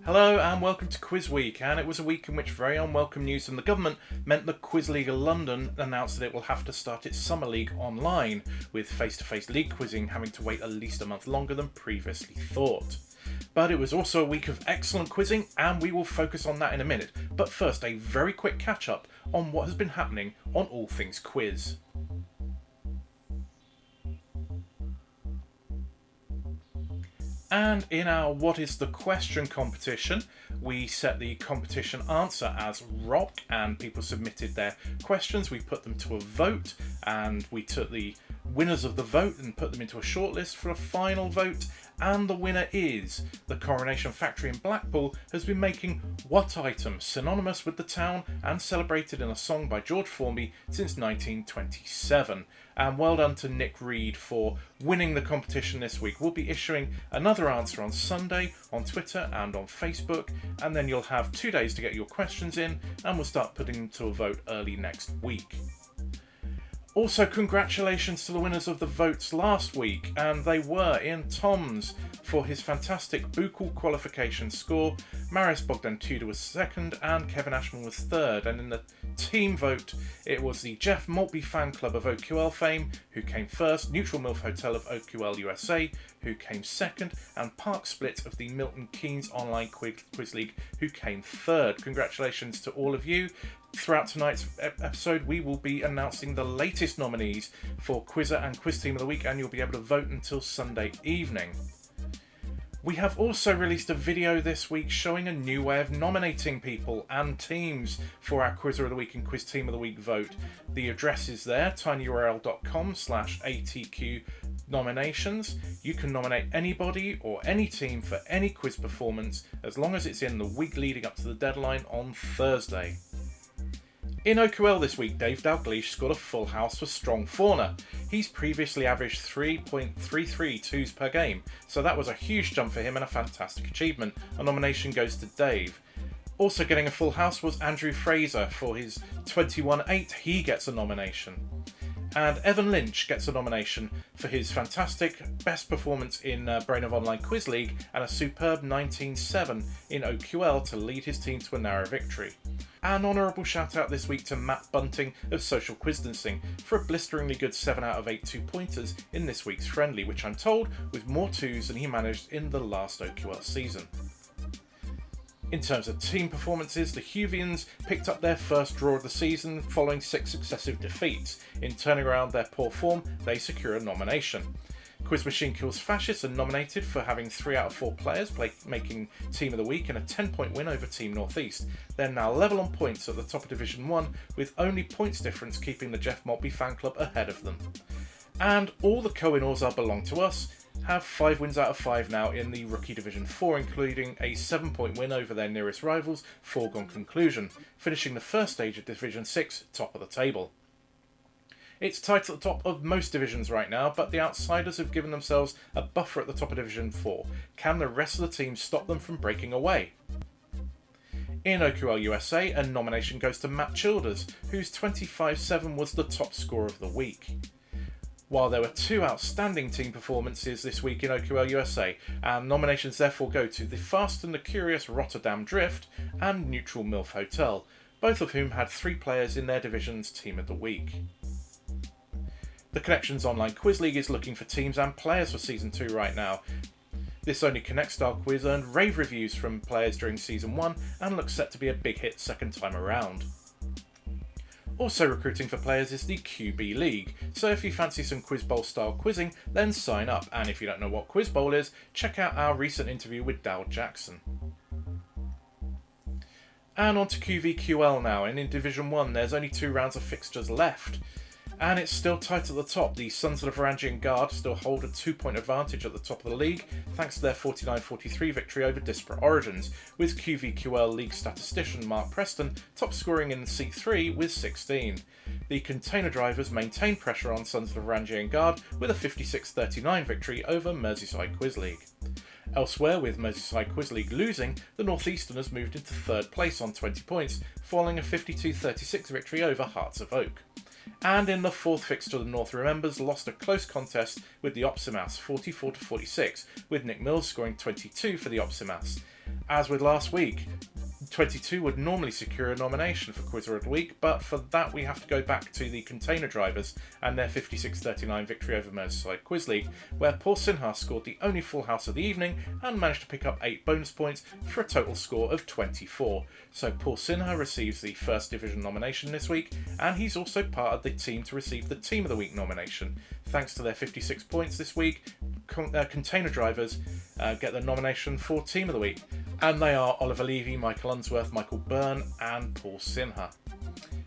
Hello and welcome to Quiz Week, and it was a week in which very unwelcome news from the government meant the Quiz League of London announced that it will have to start its summer league online, with face-to-face league quizzing having to wait at least a month longer than previously thought. But it was also a week of excellent quizzing, and we will focus on that in a minute. But first, a very quick catch-up on what has been happening on all things quiz. And in our What is the Question competition, we set the competition answer as rock, and people submitted their questions. We put them to a vote, and we took the winners of the vote and put them into a shortlist for a final vote. And the winner is the Coronation Factory in Blackpool has been making what item synonymous with the town and celebrated in a song by George Formby since 1927. And well done to Nick Reed for winning the competition this week. We'll be issuing another answer on Sunday on Twitter and on Facebook, and then you'll have 2 days to get your questions in, and we'll start putting them to a vote early next week. Also, congratulations to the winners of the votes last week, and they were Ian Toms for his fantastic Buchel qualification score, Marius Bogdan Tudor was second, and Kevin Ashman was third. And in the team vote, it was the Jeff Maltby fan club of OQL fame, who came first, Neutral MILF Hotel of OQL USA, who came second, and Park Split of the Milton Keynes Online Quiz League, who came third. Congratulations to all of you. Throughout tonight's episode, we will be announcing the latest nominees for Quizzer and Quiz Team of the Week, and you'll be able to vote until Sunday evening. We have also released a video this week showing a new way of nominating people and teams for our Quizzer of the Week and Quiz Team of the Week vote. The address is there, tinyurl.com/ATQ nominations. You can nominate anybody or any team for any quiz performance as long as it's in the week leading up to the deadline on Thursday. In OQL this week, Dave Dalgleish scored a full house for Strong Fauna. He's previously averaged 3.332s per game, so that was a huge jump for him and a fantastic achievement. A nomination goes to Dave. Also getting a full house was Andrew Fraser for his 21.8. He gets a nomination. And Evan Lynch gets a nomination for his fantastic best performance in Brain of Online Quiz League and a superb 19.7 in OQL to lead his team to a narrow victory. An honourable shout out this week to Matt Bunting of Social Quizdancing for a blisteringly good 7 out of 8 2-pointers in this week's friendly, which I'm told was more 2s than he managed in the last OQL season. In terms of team performances, the Huvians picked up their first draw of the season following 6 successive defeats. In turning around their poor form, they secure a nomination. Quiz Machine Kills Fascists are nominated for having 3 out of 4 players making Team of the Week and a 10-point win over Team Northeast. They're now level on points at the top of Division 1, with only points difference keeping the Jeff Maltby fan club ahead of them. And all the Kohinoors are Belong to Us have 5 wins out of 5 now in the Rookie Division 4, including a 7-point win over their nearest rivals, Foregone Conclusion, finishing the first stage of Division 6 top of the table. It's tight at the top of most divisions right now, but the outsiders have given themselves a buffer at the top of Division 4. Can the rest of the teams stop them from breaking away? In OQL USA, a nomination goes to Matt Childers, whose 25.7 was the top score of the week. While there were 2 outstanding team performances this week in OQL USA, and nominations therefore go to the Fast and the Curious Rotterdam Drift and Neutral MILF Hotel, both of whom had 3 players in their division's Team of the Week. The Connections Online Quiz League is looking for teams and players for Season 2 right now. This Only Connect style quiz earned rave reviews from players during Season 1 and looks set to be a big hit second time around. Also recruiting for players is the QB League, so if you fancy some Quiz Bowl style quizzing, then sign up, and if you don't know what Quiz Bowl is, check out our recent interview with Dal Jackson. And on to QVQL now, and in Division 1 there's only 2 rounds of fixtures left. And it's still tight at the top. The Sons of the Varangian Guard still hold a 2-point advantage at the top of the league, thanks to their 49-43 victory over Disparate Origins, with QVQL league statistician Mark Preston top scoring in C3 with 16. The Container Drivers maintain pressure on Sons of the Varangian Guard with a 56-39 victory over Merseyside Quiz League. Elsewhere, with Merseyside Quiz League losing, the Northeasterners moved into 3rd place on 20 points, following a 52-36 victory over Hearts of Oak. And in the 4th fixture, the North Remembers lost a close contest with the Opsimas 44-46, with Nick Mills scoring 22 for the Opsimas. As with last week, 22 would normally secure a nomination for Quizzer of the Week, but for that we have to go back to the container drivers and their 56-39 victory over Merseyside Quiz League, where Paul Sinha scored the only full house of the evening and managed to pick up 8 bonus points for a total score of 24. So Paul Sinha receives the First Division nomination this week, and he's also part of the team to receive the Team of the Week nomination. Thanks to their 56 points this week, container drivers get the nomination for Team of the Week. And they are Oliver Levy, Michael Unsworth, Michael Byrne and Paul Sinha.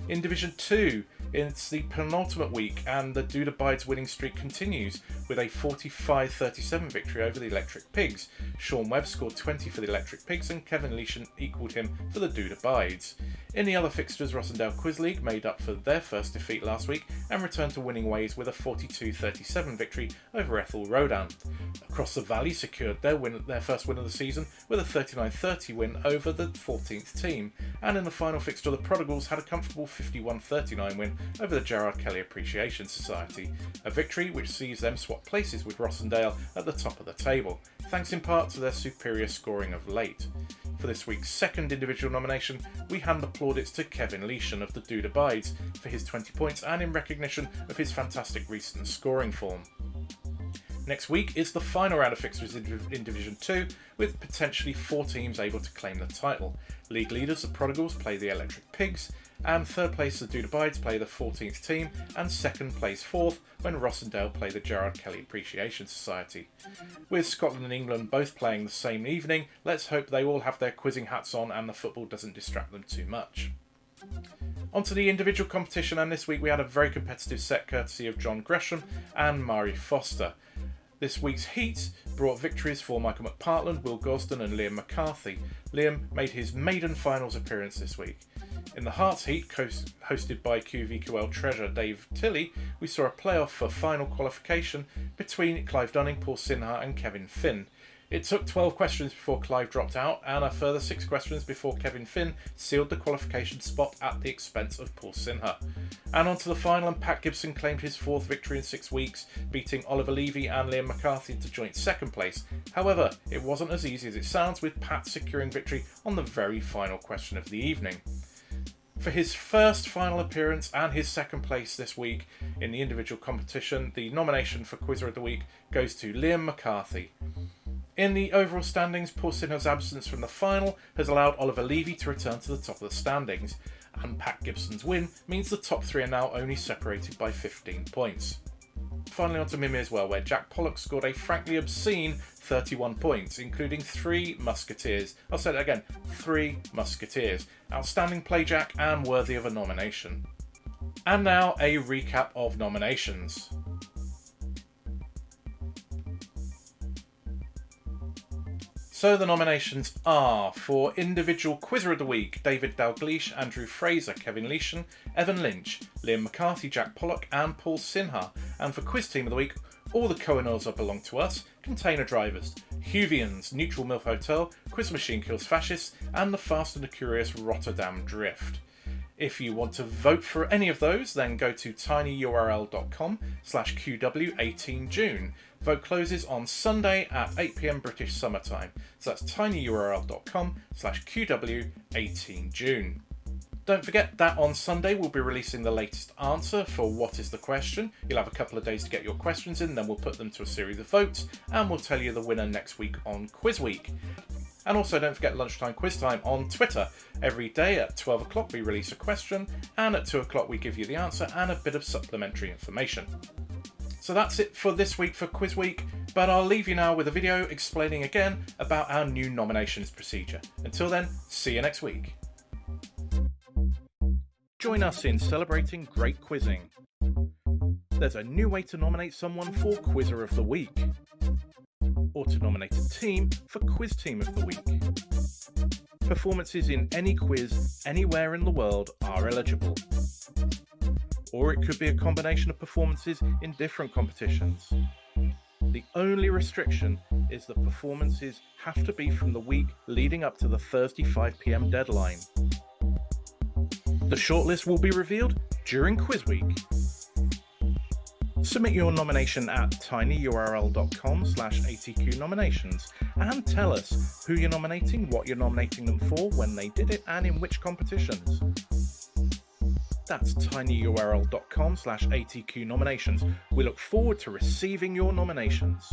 In Division 2, it's the penultimate week and the Duda Bides winning streak continues with a 45-37 victory over the Electric Pigs. Sean Webb scored 20 for the Electric Pigs and Kevin Leishon equalled him for the Duda Bides. In the other fixtures, Rossendale Quiz League made up for their first defeat last week and returned to winning ways with a 42-37 victory over Ethel Rodan. Across the Valley secured their first win of the season with a 39-30 win over the 14th team, and in the final fixture the Prodigals had a comfortable 51-39 win over the Gerard Kelly Appreciation Society, a victory which sees them swap places with Rossendale at the top of the table, thanks in part to their superior scoring of late. For this week's second individual nomination, we hand the plaudits to Kevin Leishon of the Duda Bides for his 20 points and in recognition of his fantastic recent scoring form. Next week is the final round of fixtures in Division 2, with potentially 4 teams able to claim the title. League leaders, the Prodigals, play the Electric Pigs, and third place, the Duda Bides, play the 14th team, and second place, fourth, when Rossendale play the Gerard Kelly Appreciation Society. With Scotland and England both playing the same evening, let's hope they all have their quizzing hats on and the football doesn't distract them too much. Onto the individual competition, and this week we had a very competitive set courtesy of John Gresham and Mari Foster. This week's heat brought victories for Michael McPartland, Will Gosden and Liam McCarthy. Liam made his maiden finals appearance this week. In the Hearts heat, hosted by QVQL treasure Dave Tilley, we saw a playoff for final qualification between Clive Dunning, Paul Sinha and Kevin Finn. It took 12 questions before Clive dropped out and a further 6 questions before Kevin Finn sealed the qualification spot at the expense of Paul Sinha. And on to the final, and Pat Gibson claimed his 4th victory in 6 weeks, beating Oliver Levy and Liam McCarthy to joint 2nd place. However, it wasn't as easy as it sounds, with Pat securing victory on the very final question of the evening. For his first final appearance and his 2nd place this week in the individual competition, the nomination for Quizzer of the Week goes to Liam McCarthy. In the overall standings, Paul Sinha's absence from the final has allowed Oliver Levy to return to the top of the standings, and Pat Gibson's win means the top 3 are now only separated by 15 points. Finally on to Mimir as well, where Jack Pollock scored a frankly obscene 31 points, including 3 musketeers. I'll say that again, 3 musketeers. Outstanding play, Jack, and worthy of a nomination. And now a recap of nominations. So the nominations are for Individual Quizzer of the Week, David Dalgleish, Andrew Fraser, Kevin Leishon, Evan Lynch, Liam McCarthy, Jack Pollock and Paul Sinha. And for Quiz Team of the Week, all the Cohen-Oils belong to us, Container Drivers, Huvians, Neutral Milf Hotel, Quiz Machine Kills Fascists and the Fast and the Curious Rotterdam Drift. If you want to vote for any of those, then go to tinyurl.com/QW18June. Vote closes on Sunday at 8 PM British Summer Time. So that's tinyurl.com/QW18June. Don't forget that on Sunday we'll be releasing the latest answer for What is the Question. You'll have a couple of days to get your questions in, then we'll put them to a series of votes, and we'll tell you the winner next week on Quiz Week. And also don't forget lunchtime quiz time on Twitter. Every day at 12 o'clock we release a question, and at 2 o'clock we give you the answer and a bit of supplementary information. So that's it for this week for Quiz Week, but I'll leave you now with a video explaining again about our new nominations procedure. Until then, see you next week. Join us in celebrating great quizzing. There's a new way to nominate someone for Quizzer of the Week, or to nominate a team for Quiz Team of the Week. Performances in any quiz anywhere in the world are eligible. Or it could be a combination of performances in different competitions. The only restriction is that performances have to be from the week leading up to the Thursday 5 PM deadline. The shortlist will be revealed during Quiz Week. Submit your nomination at tinyurl.com/atqnominations and tell us who you're nominating, what you're nominating them for, when they did it, and in which competitions. That's tinyurl.com/atqnominations. We look forward to receiving your nominations.